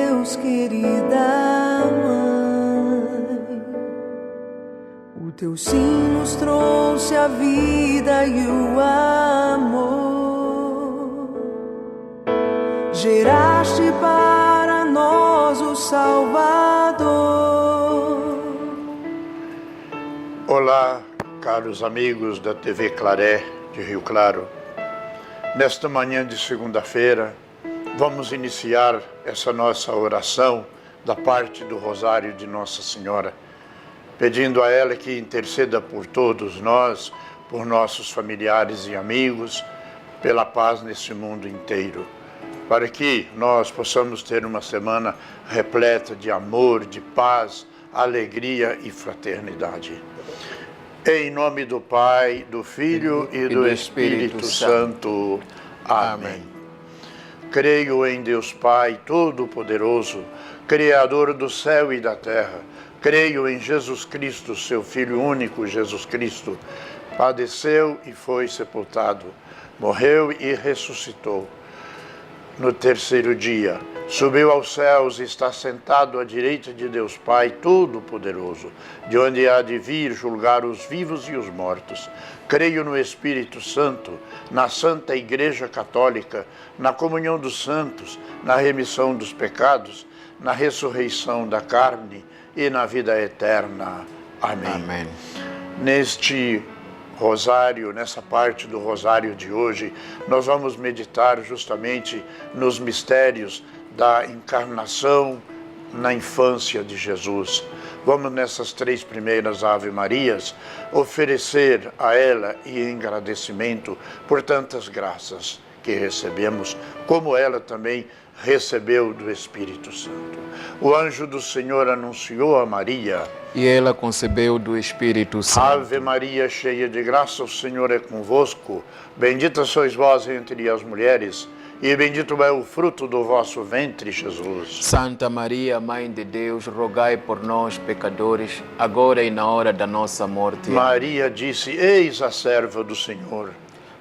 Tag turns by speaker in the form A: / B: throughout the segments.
A: Deus, querida mãe. O teu sim nos trouxe a vida e o amor. Geraste para nós o Salvador.
B: Olá, caros amigos da TV Claré de Rio Claro. Nesta manhã de segunda-feira, vamos iniciar essa nossa oração da parte do Rosário de Nossa Senhora, pedindo a ela que interceda por todos nós, por nossos familiares e amigos, pela paz nesse mundo inteiro, para que nós possamos ter uma semana repleta de amor, de paz, alegria e fraternidade. Em nome do Pai, do Filho e do Espírito Santo. Amém. Creio em Deus Pai Todo-Poderoso, Criador do céu e da terra. Creio em Jesus Cristo, seu Filho único, Jesus Cristo. Padeceu e foi sepultado, morreu e ressuscitou. No terceiro dia, subiu aos céus e está sentado à direita de Deus Pai Todo-Poderoso, de onde há de vir julgar os vivos e os mortos. Creio no Espírito Santo, na Santa Igreja Católica, na comunhão dos santos, na remissão dos pecados, na ressurreição da carne e na vida eterna. Amém.
C: Amém.
B: Neste rosário, nessa parte do rosário de hoje, nós vamos meditar justamente nos mistérios da encarnação na infância de Jesus. Vamos nessas 3 primeiras Ave Marias oferecer a ela em agradecimento por tantas graças que recebemos, como ela também recebeu do Espírito Santo. O anjo do Senhor anunciou a Maria,
C: e ela concebeu do Espírito Santo.
B: Ave Maria, cheia de graça, o Senhor é convosco. Bendita sois vós entre as mulheres, e bendito é o fruto do vosso ventre, Jesus.
C: Santa Maria, Mãe de Deus, rogai por nós, pecadores, agora e na hora da nossa morte.
B: Maria disse: Eis a serva do Senhor.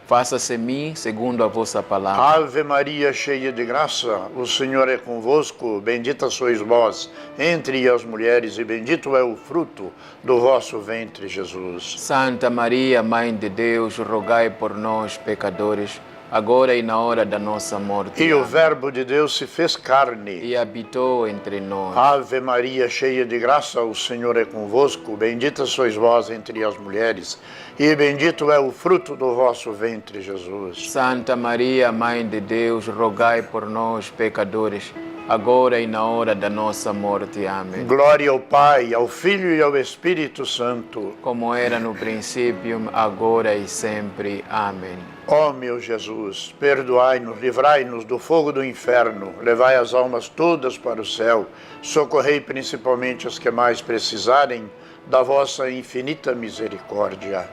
C: Faça-se em mim segundo a vossa palavra.
B: Ave Maria, cheia de graça, o Senhor é convosco. Bendita sois vós entre as mulheres, e bendito é o fruto do vosso ventre, Jesus.
C: Santa Maria, Mãe de Deus, rogai por nós, pecadores, agora e na hora da nossa morte.
B: E o Verbo de Deus se fez carne
C: e habitou entre nós.
B: Ave Maria, cheia de graça, o Senhor é convosco. Bendita sois vós entre as mulheres, e bendito é o fruto do vosso ventre, Jesus.
C: Santa Maria, Mãe de Deus, rogai por nós, pecadores, agora e na hora da nossa morte. Amém.
B: Glória ao Pai, ao Filho e ao Espírito Santo,
C: como era no princípio, agora e sempre. Amém.
B: Ó meu Jesus, perdoai-nos, livrai-nos do fogo do inferno, levai as almas todas para o céu, socorrei principalmente as que mais precisarem da vossa infinita misericórdia.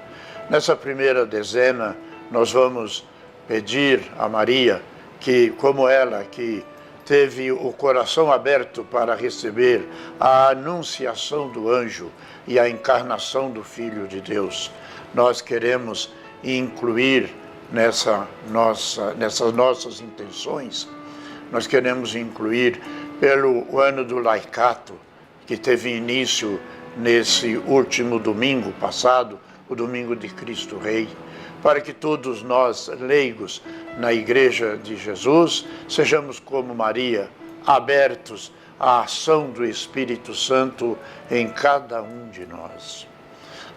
B: Nessa primeira dezena, nós vamos pedir a Maria que, como ela, que teve o coração aberto para receber a anunciação do anjo e a encarnação do Filho de Deus, nós queremos incluir nessas nossas intenções, nós queremos incluir pelo ano do laicato, que teve início nesse último domingo passado, o domingo de Cristo Rei, para que todos nós, leigos na Igreja de Jesus, sejamos como Maria, abertos à ação do Espírito Santo em cada um de nós.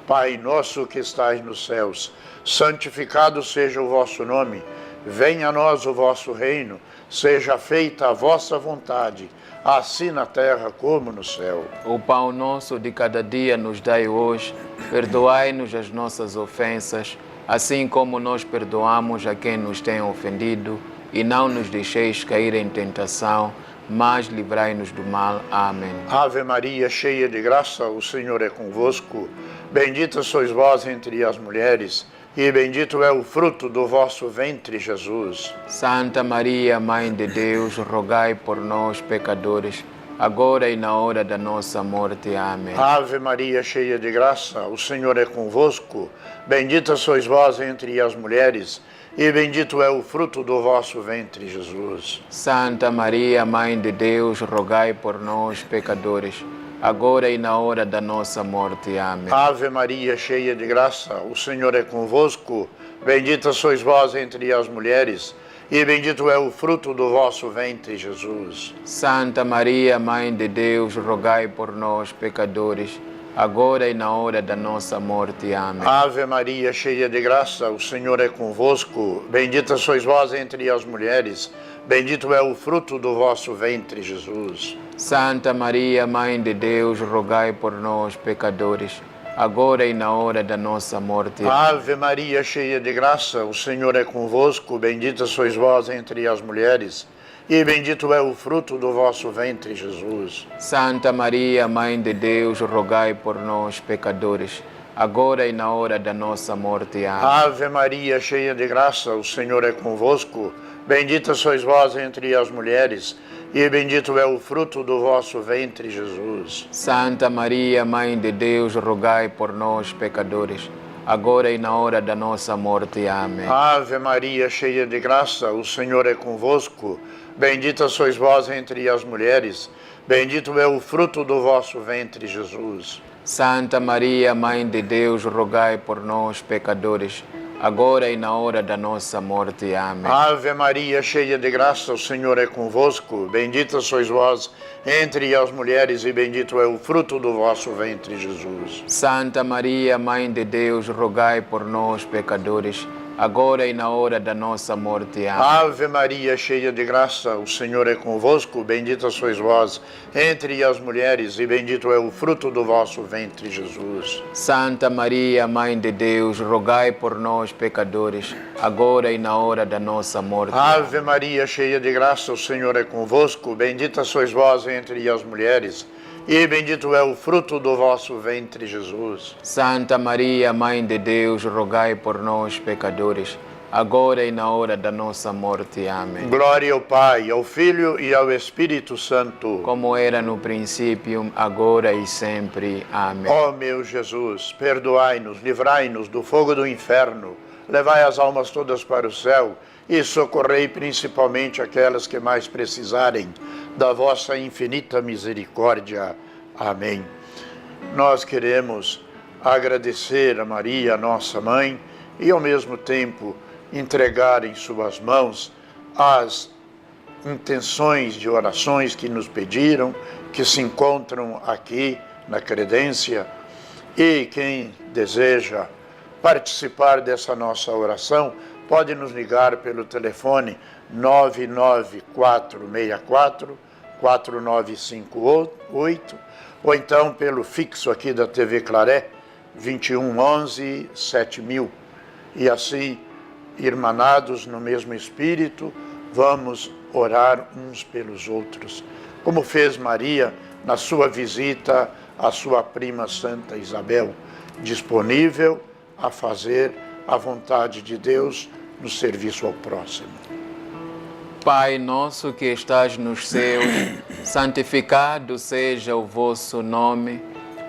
B: Pai nosso que estais nos céus, santificado seja o vosso nome, venha a nós o vosso reino, seja feita a vossa vontade, assim na terra como no céu.
C: O pão nosso de cada dia nos dai hoje, perdoai-nos as nossas ofensas, assim como nós perdoamos a quem nos tem ofendido, e não nos deixeis cair em tentação, mas livrai-nos do mal. Amém.
B: Ave Maria, cheia de graça, o Senhor é convosco. Bendita sois vós entre as mulheres, e bendito é o fruto do vosso ventre, Jesus.
C: Santa Maria, Mãe de Deus, rogai por nós, pecadores, agora e na hora da nossa morte. Amém.
B: Ave Maria, cheia de graça, o Senhor é convosco. Bendita sois vós entre as mulheres, e bendito é o fruto do vosso ventre, Jesus.
C: Santa Maria, Mãe de Deus, rogai por nós, pecadores, agora e na hora da nossa morte. Amém.
B: Ave Maria, cheia de graça, o Senhor é convosco. Bendita sois vós entre as mulheres, e bendito é o fruto do vosso ventre, Jesus.
C: Santa Maria, Mãe de Deus, rogai por nós, pecadores, agora e na hora da nossa morte. Amém.
B: Ave Maria, cheia de graça, o Senhor é convosco. Bendita sois vós entre as mulheres, bendito é o fruto do vosso ventre, Jesus.
C: Santa Maria, Mãe de Deus, rogai por nós, pecadores, agora e na hora da nossa morte.
B: Ave Maria, cheia de graça, o Senhor é convosco. Bendita sois vós entre as mulheres, e bendito é o fruto do vosso ventre, Jesus.
C: Santa Maria, Mãe de Deus, rogai por nós, pecadores, agora e na hora da nossa morte. Amém.
B: Ave Maria, cheia de graça, o Senhor é convosco. Bendita sois vós entre as mulheres, e bendito é o fruto do vosso ventre, Jesus.
C: Santa Maria, Mãe de Deus, rogai por nós, pecadores, agora e na hora da nossa morte. Amém.
B: Ave Maria, cheia de graça, o Senhor é convosco. Bendita sois vós entre as mulheres, bendito é o fruto do vosso ventre, Jesus.
C: Santa Maria, Mãe de Deus, rogai por nós, pecadores, agora e na hora da nossa morte. Amém.
B: Ave Maria, cheia de graça, o Senhor é convosco. Bendita sois vós entre as mulheres, e bendito é o fruto do vosso ventre, Jesus.
C: Santa Maria, Mãe de Deus, rogai por nós, pecadores, agora e na hora da nossa morte. Amém.
B: Ave Maria, cheia de graça, o Senhor é convosco. Bendita sois vós entre as mulheres, e bendito é o fruto do vosso ventre, Jesus.
C: Santa Maria, Mãe de Deus, rogai por nós, pecadores, agora e na hora da nossa morte.
B: Ave Maria, cheia de graça, o Senhor é convosco. Bendita sois vós entre as mulheres, e bendito é o fruto do vosso ventre, Jesus.
C: Santa Maria, Mãe de Deus, rogai por nós, pecadores, agora e na hora da nossa morte. Amém.
B: Glória ao Pai, ao Filho e ao Espírito Santo.
C: Como era no princípio, agora e sempre. Amém.
B: Ó meu Jesus, perdoai-nos, livrai-nos do fogo do inferno, levai as almas todas para o céu e socorrei principalmente aquelas que mais precisarem da vossa infinita misericórdia. Amém. Nós queremos agradecer a Maria, nossa mãe, e ao mesmo tempo entregar em suas mãos as intenções de orações que nos pediram, que se encontram aqui na credência, e quem deseja participar dessa nossa oração pode nos ligar pelo telefone 99464-4958 ou então pelo fixo aqui da TV Claré 2111-7000. E assim, irmanados no mesmo espírito, vamos orar uns pelos outros, como fez Maria na sua visita à sua prima Santa Isabel, disponível a fazer a vontade de Deus no serviço ao próximo.
C: Pai nosso que estás nos céus, santificado seja o vosso nome,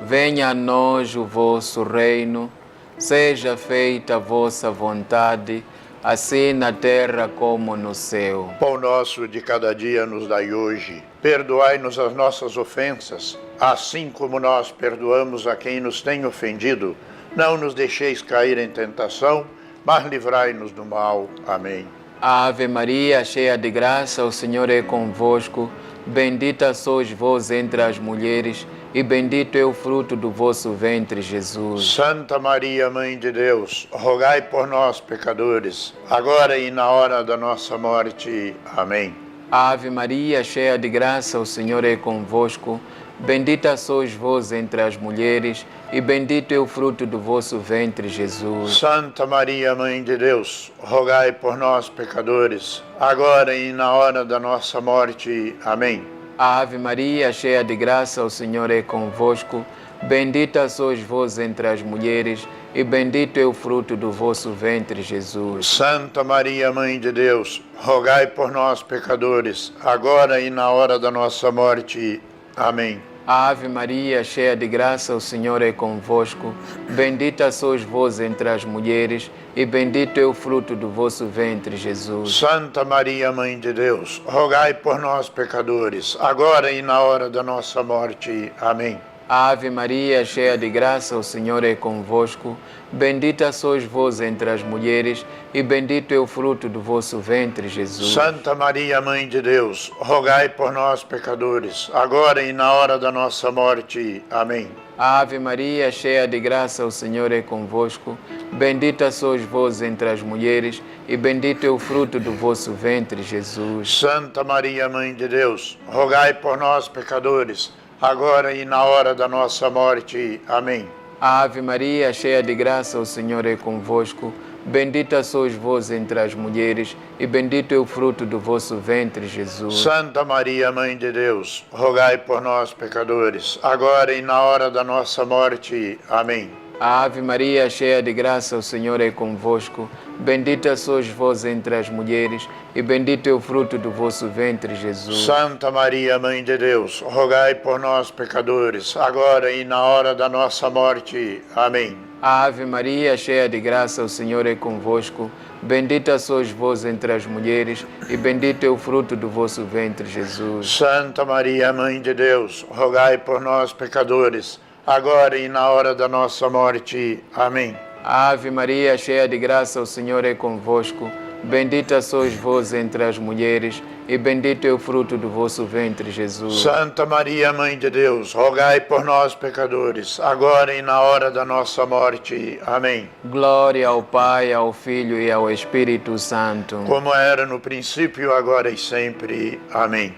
C: venha a nós o vosso reino, seja feita a vossa vontade, assim na terra como no céu.
B: Pão nosso de cada dia nos dai hoje. Perdoai-nos as nossas ofensas, assim como nós perdoamos a quem nos tem ofendido. Não nos deixeis cair em tentação, mas livrai-nos do mal. Amém.
C: Ave Maria, cheia de graça, o Senhor é convosco. Bendita sois vós entre as mulheres, e bendito é o fruto do vosso ventre, Jesus.
B: Santa Maria, Mãe de Deus, rogai por nós, pecadores, agora e na hora da nossa morte. Amém.
C: Ave Maria, cheia de graça, o Senhor é convosco. Bendita sois vós entre as mulheres, e bendito é o fruto do vosso ventre, Jesus.
B: Santa Maria, Mãe de Deus, rogai por nós, pecadores, agora e na hora da nossa morte. Amém.
C: Ave Maria, cheia de graça, o Senhor é convosco. Bendita sois vós entre as mulheres, e bendito é o fruto do vosso ventre, Jesus.
B: Santa Maria, Mãe de Deus, rogai por nós, pecadores, agora e na hora da nossa morte. Amém.
C: Ave Maria, cheia de graça, o Senhor é convosco. Bendita sois vós entre as mulheres, e bendito é o fruto do vosso ventre, Jesus.
B: Santa Maria, Mãe de Deus, rogai por nós, pecadores, agora e na hora da nossa morte. Amém.
C: Ave Maria, cheia de graça, o Senhor é convosco. Bendita sois vós entre as mulheres, e bendito é o fruto do vosso ventre, Jesus.
B: Santa Maria, Mãe de Deus, rogai por nós, pecadores, agora e na hora da nossa morte. Amém.
C: Ave Maria, cheia de graça, o Senhor é convosco. Bendita sois vós entre as mulheres, e bendito é o fruto do vosso ventre, Jesus.
B: Santa Maria, Mãe de Deus, rogai por nós, pecadores, agora e na hora da nossa morte. Amém.
C: Ave Maria, cheia de graça, o Senhor é convosco. Bendita sois vós entre as mulheres, e bendito é o fruto do vosso ventre, Jesus.
B: Santa Maria, Mãe de Deus, rogai por nós, pecadores, agora e na hora da nossa morte. Amém.
C: Ave Maria, cheia de graça, o Senhor é convosco. Bendita sois vós entre as mulheres, e bendito é o fruto do vosso ventre, Jesus.
B: Santa Maria, Mãe de Deus, rogai por nós, pecadores, agora e na hora da nossa morte. Amém.
C: Ave Maria, cheia de graça, o Senhor é convosco. Bendita sois vós entre as mulheres, e bendito é o fruto do vosso ventre, Jesus.
B: Santa Maria, Mãe de Deus, rogai por nós, pecadores, agora e na hora da nossa morte. Amém.
C: Ave Maria, cheia de graça, o Senhor é convosco. Bendita sois vós entre as mulheres, e bendito é o fruto do vosso ventre, Jesus.
B: Santa Maria, Mãe de Deus, rogai por nós, pecadores, agora e na hora da nossa morte. Amém.
C: Glória ao Pai, ao Filho e ao Espírito Santo.
B: Como era no princípio, agora e sempre. Amém.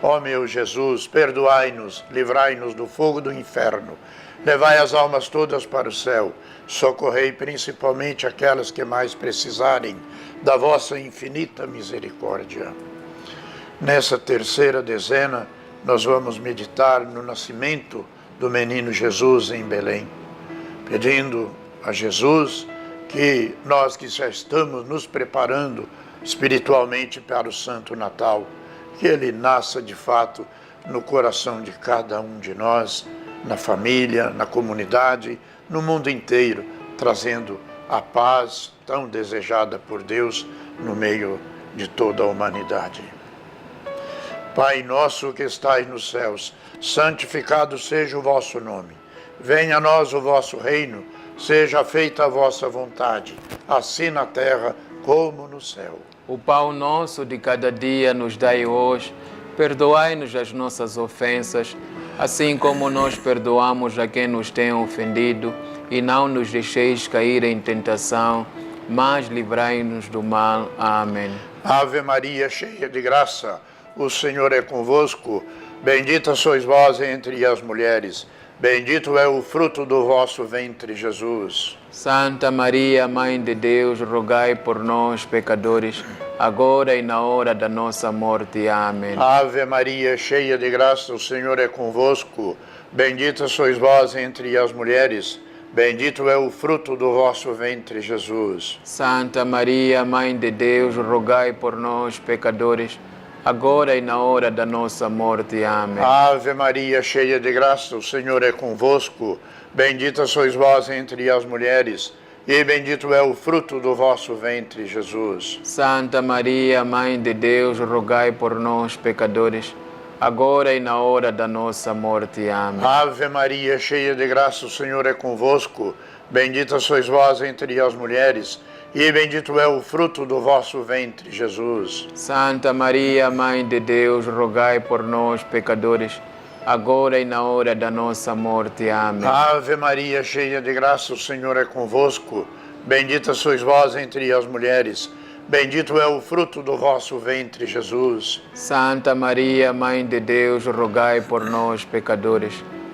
B: Ó meu Jesus, perdoai-nos, livrai-nos do fogo do inferno, levai as almas todas para o céu, socorrei principalmente aquelas que mais precisarem da vossa infinita misericórdia. Nessa terceira dezena, nós vamos meditar no nascimento do menino Jesus em Belém, pedindo a Jesus que nós que já estamos nos preparando espiritualmente para o Santo Natal, que ele nasça de fato no coração de cada um de nós, na família, na comunidade, no mundo inteiro, trazendo a paz tão desejada por Deus no meio de toda a humanidade. Pai nosso que estais nos céus, santificado seja o vosso nome. Venha a nós o vosso reino, seja feita a vossa vontade, assim na terra como no céu.
C: O pão nosso de cada dia nos dai hoje. Perdoai-nos as nossas ofensas, assim como nós perdoamos a quem nos tem ofendido, e não nos deixeis cair em tentação, mas livrai-nos do mal. Amém.
B: Ave Maria, cheia de graça, o Senhor é convosco. Bendita sois vós entre as mulheres, bendito é o fruto do vosso ventre, Jesus.
C: Santa Maria, Mãe de Deus, rogai por nós, pecadores, agora e na hora da nossa morte. Amém.
B: Ave Maria, cheia de graça, o Senhor é convosco. Bendita sois vós entre as mulheres, bendito é o fruto do vosso ventre, Jesus.
C: Santa Maria, Mãe de Deus, rogai por nós, pecadores, agora e na hora da nossa morte. Amém.
B: Ave Maria, cheia de graça, o Senhor é convosco. Bendita sois vós entre as mulheres, e bendito é o fruto do vosso ventre, Jesus.
C: Santa Maria, Mãe de Deus, rogai por nós, pecadores, agora e na hora da nossa morte. Amém.
B: Ave Maria, cheia de graça, o Senhor é convosco. Bendita sois vós entre as mulheres, e bendito é o fruto do vosso ventre, Jesus.
C: Santa Maria, Mãe de Deus, rogai por nós, pecadores, agora e na hora da nossa morte. Amém.
B: Ave Maria, cheia de graça, o Senhor é convosco. Bendita sois vós entre as mulheres, bendito é o fruto do vosso ventre, Jesus.
C: Santa Maria, Mãe de Deus, rogai por nós, pecadores,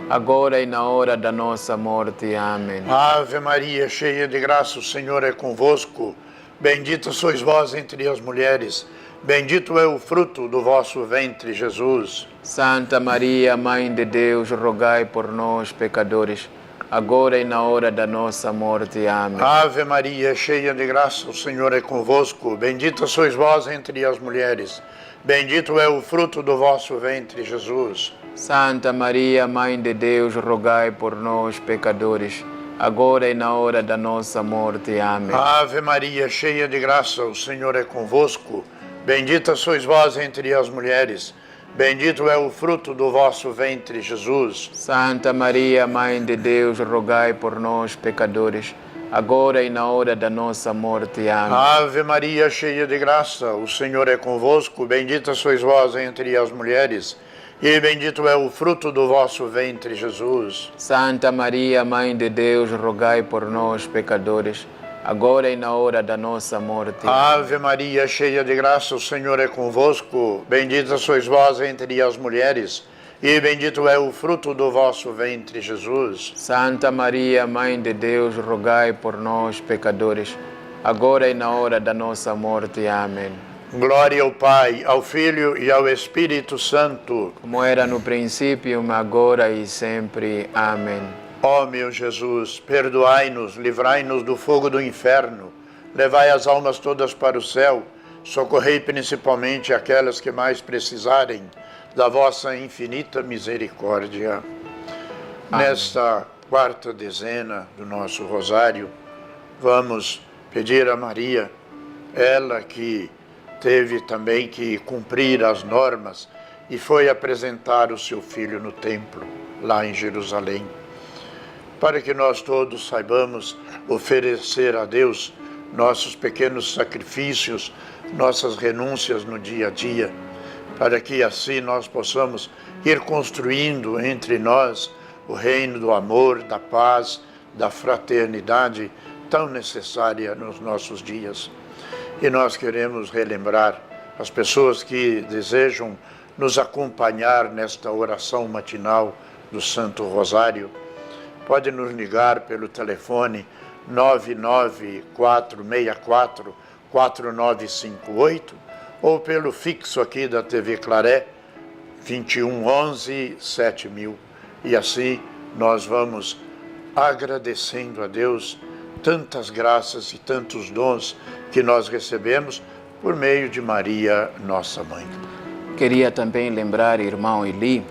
C: agora e na hora da nossa morte. Amém.
B: Ave Maria, cheia de graça, o Senhor é convosco. Bendita sois vós entre as mulheres, bendito é o fruto do vosso ventre, Jesus.
C: Santa Maria, Mãe de Deus, rogai por nós, pecadores, agora e na hora da nossa morte. Amém.
B: Ave Maria, cheia de graça, o Senhor é convosco. Bendita sois vós entre as mulheres, bendito é o fruto do vosso ventre, Jesus.
C: Santa Maria, Mãe de Deus, rogai por nós, pecadores, agora e na hora da nossa morte. Amém.
B: Ave Maria, cheia de graça, o Senhor é convosco. Bendita sois vós entre as mulheres. Bendito é o fruto do vosso ventre, Jesus.
C: Santa Maria, Mãe de Deus, rogai por nós, pecadores, agora e na hora da nossa morte. Amém.
B: Ave Maria, cheia de graça, o Senhor é convosco. Bendita sois vós entre as mulheres. E bendito é o fruto do vosso ventre, Jesus.
C: Santa Maria, Mãe de Deus, rogai por nós, pecadores, agora e na hora da nossa morte.
B: Ave Maria, cheia de graça, o Senhor é convosco. Bendita sois vós entre as mulheres, e bendito é o fruto do vosso ventre, Jesus.
C: Santa Maria, Mãe de Deus, rogai por nós, pecadores, agora e na hora da nossa morte. Amém.
B: Glória ao Pai, ao Filho e ao Espírito Santo.
C: Como era no princípio, agora e sempre. Amém.
B: Ó meu Jesus, perdoai-nos, livrai-nos do fogo do inferno, levai as almas todas para o céu, socorrei principalmente aquelas que mais precisarem da vossa infinita misericórdia.
C: Amém.
B: Nesta quarta dezena do nosso rosário, vamos pedir a Maria, ela que teve também que cumprir as normas e foi apresentar o seu filho no templo, lá em Jerusalém, para que nós todos saibamos oferecer a Deus nossos pequenos sacrifícios, nossas renúncias no dia a dia, para que assim nós possamos ir construindo entre nós o reino do amor, da paz, da fraternidade tão necessária nos nossos dias. E nós queremos relembrar as pessoas que desejam nos acompanhar nesta oração matinal do Santo Rosário. Pode nos ligar pelo telefone 994644958 ou pelo fixo aqui da TV Claré 2111-7000. E assim nós vamos agradecendo a Deus tantas graças e tantos dons que nós recebemos por meio de Maria, nossa Mãe.
C: Queria também lembrar, irmão Eli,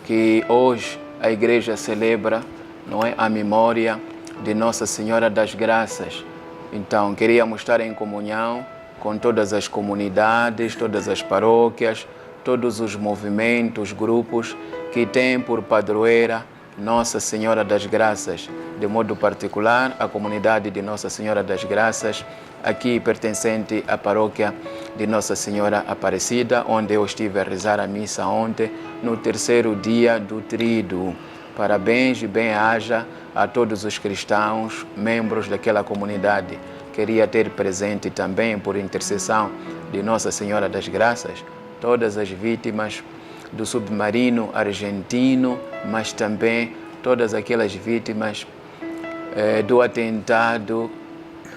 C: que hoje a igreja celebra, não é, a memória de Nossa Senhora das Graças. Então, queríamos estar em comunhão com todas as comunidades, todas as paróquias, todos os movimentos, grupos que têm por padroeira Nossa Senhora das Graças, de modo particular a comunidade de Nossa Senhora das Graças, aqui pertencente à paróquia de Nossa Senhora Aparecida, onde eu estive a rezar a missa ontem, no terceiro dia do Tríduo. Parabéns e bem-aja a todos os cristãos, membros daquela comunidade. Queria ter presente também, por intercessão de Nossa Senhora das Graças, todas as vítimas do submarino argentino, mas também todas aquelas vítimas do atentado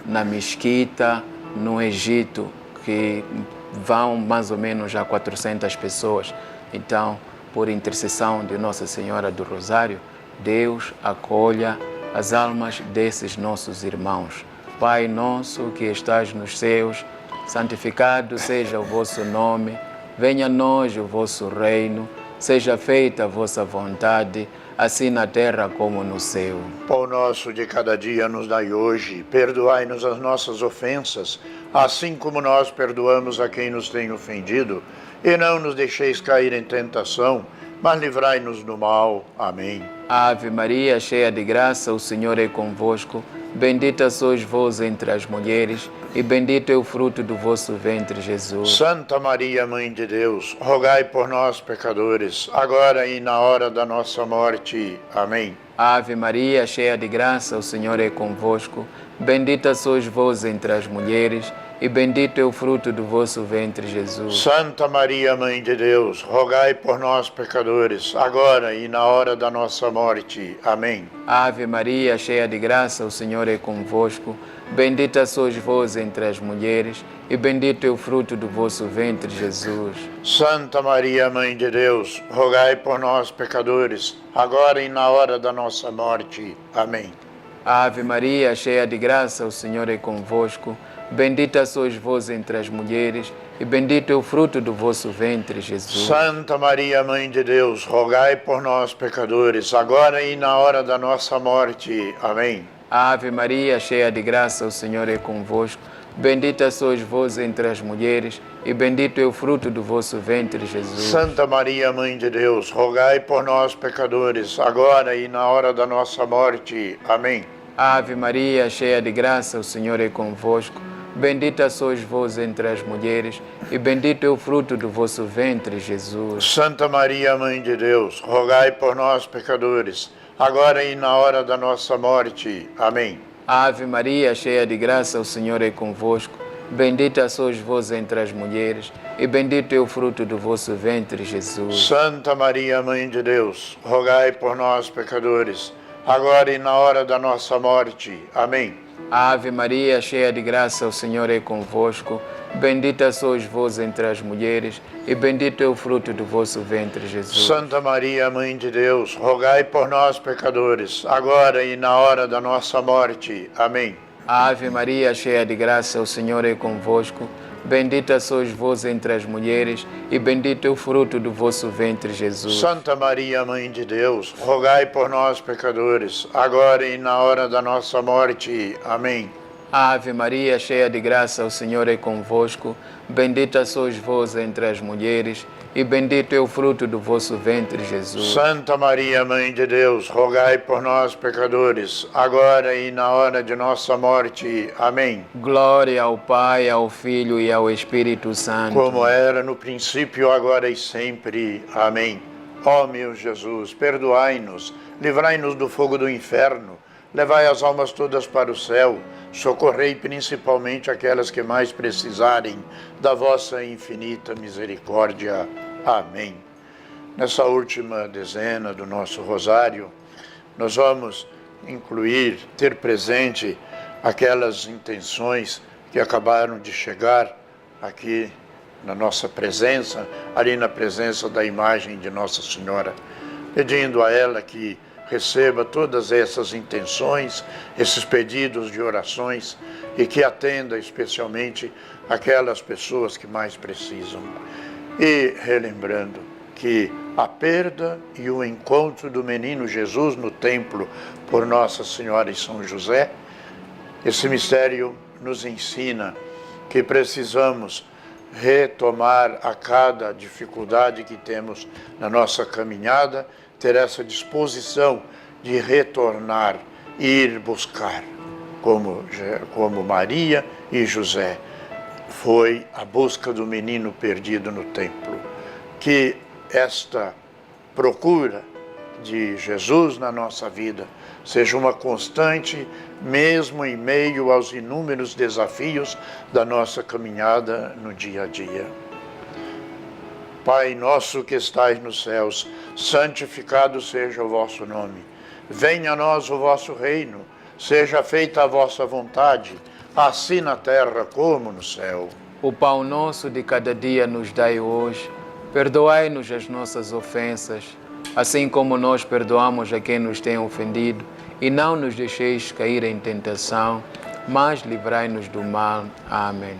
C: na mesquita, no Egito, que vão mais ou menos a 400 pessoas. Então, por intercessão de Nossa Senhora do Rosário, Deus acolha as almas desses nossos irmãos. Pai nosso que estás nos céus, santificado seja o vosso nome, venha a nós o vosso reino, seja feita a vossa vontade, assim na terra como no céu.
B: Pão nosso de cada dia nos dai hoje, perdoai-nos as nossas ofensas, assim como nós perdoamos a quem nos tem ofendido, e não nos deixeis cair em tentação, mas livrai-nos do mal. Amém.
C: Ave Maria, cheia de graça, o Senhor é convosco. Bendita sois vós entre as mulheres, e bendito é o fruto do vosso ventre, Jesus.
B: Santa Maria, Mãe de Deus, rogai por nós, pecadores, agora e na hora da nossa morte. Amém.
C: Ave Maria, cheia de graça, o Senhor é convosco. Bendita sois vós entre as mulheres, e bendito é o fruto do vosso ventre, Jesus.
B: Santa Maria, Mãe de Deus, rogai por nós, pecadores, agora e na hora da nossa morte. Amém.
C: Ave Maria, cheia de graça, o Senhor é convosco. Bendita sois vós entre as mulheres, e bendito é o fruto do vosso ventre, Jesus.
B: Santa Maria, Mãe de Deus, rogai por nós, pecadores, agora e na hora da nossa morte. Amém.
C: Ave Maria, cheia de graça, o Senhor é convosco. Bendita sois vós entre as mulheres, e bendito é o fruto do vosso ventre, Jesus.
B: Santa Maria, Mãe de Deus, rogai por nós, pecadores, agora e na hora da nossa morte. Amém.
C: Ave Maria, cheia de graça, o Senhor é convosco. Bendita sois vós entre as mulheres, e bendito é o fruto do vosso ventre, Jesus.
B: Santa Maria, Mãe de Deus, rogai por nós, pecadores, agora e na hora da nossa morte. Amém.
C: Ave Maria, cheia de graça, o Senhor é convosco. Bendita sois vós entre as mulheres, e bendito é o fruto do vosso ventre, Jesus.
B: Santa Maria, Mãe de Deus, rogai por nós, pecadores, agora e na hora da nossa morte. Amém.
C: Ave Maria, cheia de graça, o Senhor é convosco. Bendita sois vós entre as mulheres, e bendito é o fruto do vosso ventre, Jesus.
B: Santa Maria, Mãe de Deus, rogai por nós, pecadores, agora e na hora da nossa morte. Amém.
C: Ave Maria, cheia de graça, o Senhor é convosco. Bendita sois vós entre as mulheres, e bendito é o fruto do vosso ventre, Jesus.
B: Santa Maria, Mãe de Deus, rogai por nós, pecadores, agora e na hora da nossa morte. Amém.
C: Ave Maria, cheia de graça, o Senhor é convosco. Bendita sois vós entre as mulheres, e bendito é o fruto do vosso ventre, Jesus.
B: Santa Maria, Mãe de Deus, rogai por nós, pecadores, agora e na hora da nossa morte. Amém.
C: Ave Maria, cheia de graça, o Senhor é convosco. Bendita sois vós entre as mulheres, e bendito é o fruto do vosso ventre, Jesus.
B: Santa Maria, Mãe de Deus, rogai por nós, pecadores, agora e na hora de nossa morte. Amém.
C: Glória ao Pai, ao Filho e ao Espírito Santo.
B: Como era no princípio, agora e sempre. Amém. Ó meu Jesus, perdoai-nos, livrai-nos do fogo do inferno, levai as almas todas para o céu, socorrei principalmente aquelas que mais precisarem da vossa infinita misericórdia. Amém. Nessa última dezena do nosso rosário, nós vamos ter presente aquelas intenções que acabaram de chegar aqui na nossa presença, ali na presença da imagem de Nossa Senhora, pedindo a ela que receba todas essas intenções, esses pedidos de orações e que atenda especialmente aquelas pessoas que mais precisam. E relembrando que a perda e o encontro do menino Jesus no templo por Nossa Senhora e São José, esse mistério nos ensina que precisamos retomar a cada dificuldade que temos na nossa caminhada, ter essa disposição de retornar, ir buscar, como Maria e José. Foi a busca do menino perdido no templo. Que esta procura de Jesus na nossa vida seja uma constante, mesmo em meio aos inúmeros desafios da nossa caminhada no dia a dia. Pai nosso que estais nos céus, santificado seja o vosso nome. Venha a nós o vosso reino, seja feita a vossa vontade, assim na terra como no céu.
C: O pão nosso de cada dia nos dai hoje. Perdoai-nos as nossas ofensas, assim como nós perdoamos a quem nos tem ofendido. E não nos deixeis cair em tentação, mas livrai-nos do mal. Amém.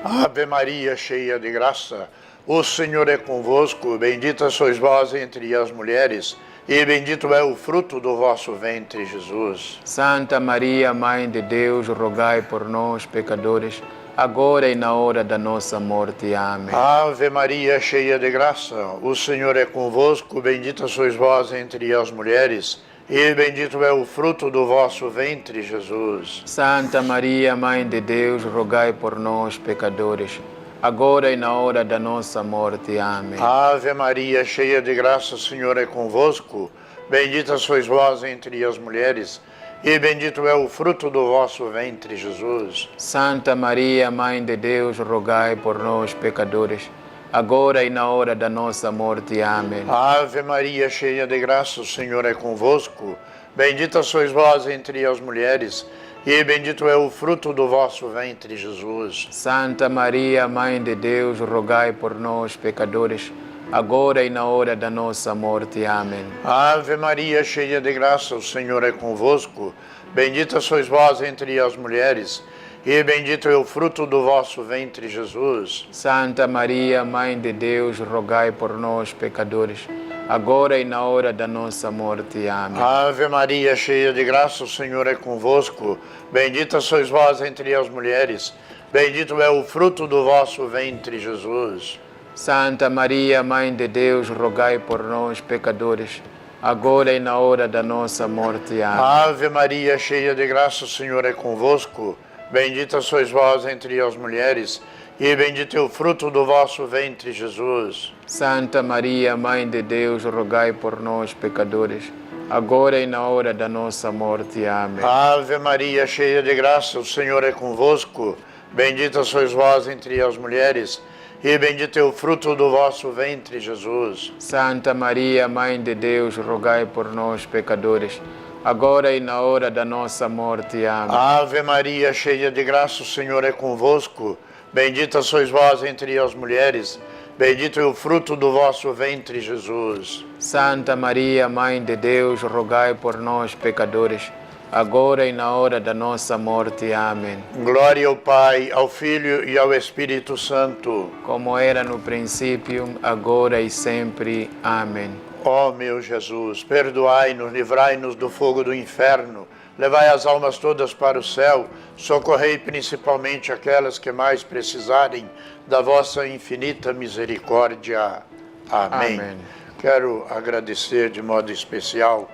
B: Ave Maria, cheia de graça, o Senhor é convosco, bendita sois vós entre as mulheres, e bendito é o fruto do vosso ventre, Jesus.
C: Santa Maria, Mãe de Deus, rogai por nós, pecadores, agora e na hora da nossa morte. Amém.
B: Ave Maria, cheia de graça, o Senhor é convosco, bendita sois vós entre as mulheres, e bendito é o fruto do vosso ventre, Jesus.
C: Santa Maria, Mãe de Deus, rogai por nós, pecadores, agora e na hora da nossa morte. Amém.
B: Ave Maria, cheia de graça, o Senhor é convosco, bendita sois vós entre as mulheres, e bendito é o fruto do vosso ventre, Jesus.
C: Santa Maria, Mãe de Deus, rogai por nós, pecadores, agora e na hora da nossa morte. Amém.
B: Ave Maria, cheia de graça, o Senhor é convosco, bendita sois vós entre as mulheres, e bendito é o fruto do vosso ventre, Jesus.
C: Santa Maria, Mãe de Deus, rogai por nós, pecadores, agora e na hora da nossa morte. Amém.
B: Ave Maria, cheia de graça, o Senhor é convosco, bendita sois vós entre as mulheres, e bendito é o fruto do vosso ventre, Jesus.
C: Santa Maria, Mãe de Deus, rogai por nós, pecadores, agora e na hora da nossa morte. Amém.
B: Ave Maria, cheia de graça, o Senhor é convosco. Bendita sois vós entre as mulheres, bendito é o fruto do vosso ventre, Jesus.
C: Santa Maria, Mãe de Deus, rogai por nós, pecadores, agora e na hora da nossa morte. Amém.
B: Ave Maria, cheia de graça, o Senhor é convosco. Bendita sois vós entre as mulheres, e bendito é o fruto do vosso ventre, Jesus.
C: Santa Maria, Mãe de Deus, rogai por nós, pecadores, agora e na hora da nossa morte. Amém.
B: Ave Maria, cheia de graça, o Senhor é convosco. Bendita sois vós entre as mulheres, e bendito é o fruto do vosso ventre, Jesus.
C: Santa Maria, Mãe de Deus, rogai por nós, pecadores, agora e na hora da nossa morte. Amém.
B: Ave Maria, cheia de graça, o Senhor é convosco. Bendita sois vós entre as mulheres, bendito é o fruto do vosso ventre, Jesus.
C: Santa Maria, Mãe de Deus, rogai por nós, pecadores, agora e na hora da nossa morte. Amém.
B: Glória ao Pai, ao Filho e ao Espírito Santo.
C: Como era no princípio, agora e sempre. Amém.
B: Ó meu Jesus, perdoai-nos, livrai-nos do fogo do inferno, levai as almas todas para o céu, socorrei principalmente aquelas que mais precisarem da vossa infinita misericórdia. Amém.
C: Amém.
B: Quero agradecer de modo especial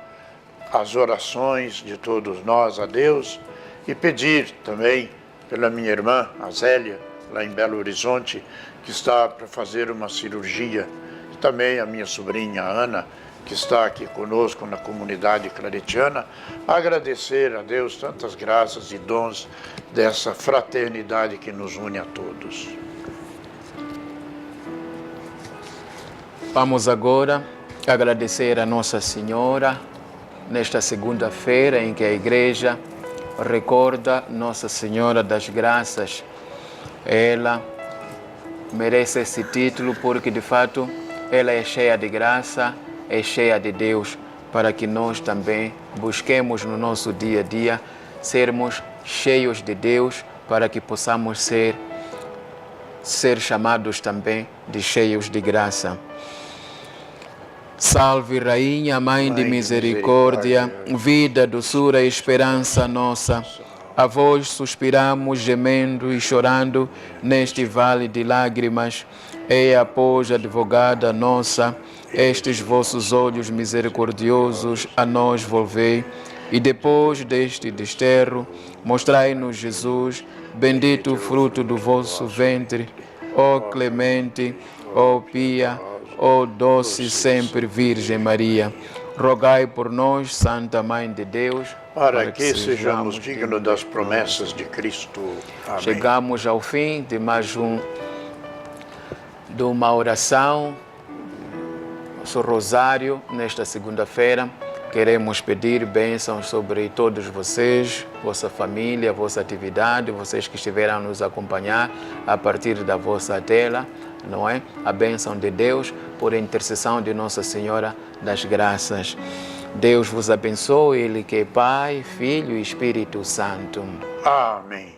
B: as orações de todos nós a Deus e pedir também pela minha irmã, a Zélia, lá em Belo Horizonte, que está para fazer uma cirurgia, e também a minha sobrinha Ana, que está aqui conosco na comunidade claretiana, agradecer a Deus tantas graças e dons dessa fraternidade que nos une a todos.
C: Vamos agora agradecer a Nossa Senhora nesta segunda-feira em que a Igreja recorda Nossa Senhora das Graças. Ela merece esse título porque, de fato, ela é cheia de graça, é cheia de Deus, para que nós também busquemos no nosso dia a dia sermos cheios de Deus, para que possamos ser chamados também de cheios de graça. Salve, Rainha, Mãe de misericórdia, vida, doçura e esperança nossa. A vós suspiramos, gemendo e chorando neste vale de lágrimas. Eia, pois, advogada nossa, estes vossos olhos misericordiosos a nós volvei, e depois deste desterro, mostrai-nos Jesus, bendito o fruto do vosso ventre, ó clemente, ó pia, ó doce sempre Virgem Maria. Rogai por nós, Santa Mãe de Deus,
B: para que sejamos dignos das promessas de Cristo. Amém.
C: Chegamos ao fim de mais de uma oração, nosso rosário, nesta segunda-feira. Queremos pedir bênçãos sobre todos vocês, vossa família, vossa atividade, vocês que estiveram a nos acompanhar a partir da vossa tela, não é? A bênção de Deus por intercessão de Nossa Senhora das Graças. Deus vos abençoe, Ele que é Pai, Filho e Espírito Santo.
B: Amém.